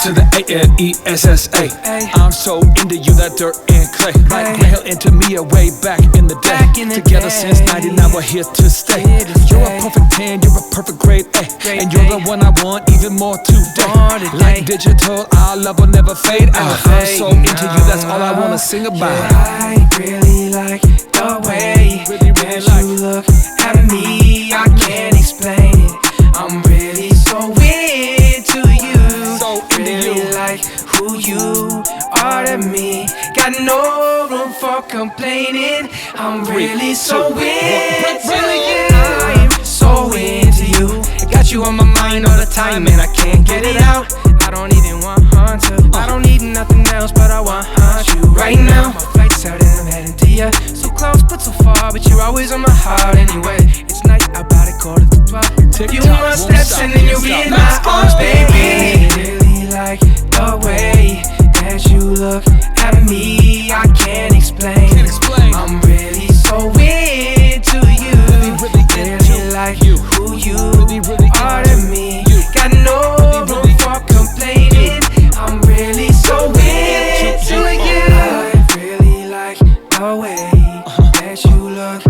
to the A-N-E-S-S-A. I'm so into you, that dirt and clay. Like Rail into Mia way back in the day. Together since 99, we're here to stay. You're a perfect 10, you're a perfect grade A. And you're the one I want even more today. Like digital, our love will never fade out. I'm so into you, that's all I wanna sing about. I really like the way that you look at me. I can't explain it. I'm really so into you. Really like who you are to me. Got no room for complaining. I'm really so into you. I'm so into you. I got you on my mind all the time and I can't get it out. I don't even want to. I don't need nothing else, but I want you right now. My flight's out and I'm heading to ya. So close but so far, but you're always on my heart anyway. It's night, about 11:45. Few more steps and then you'll be in my arms, baby. I really like the way that you look at me. I can't explain. I'm really so into you. Really like who you are to me. Got no room for complaining. I'm really so into you. I really like the way that you look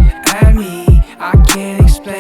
at me. I can't explain.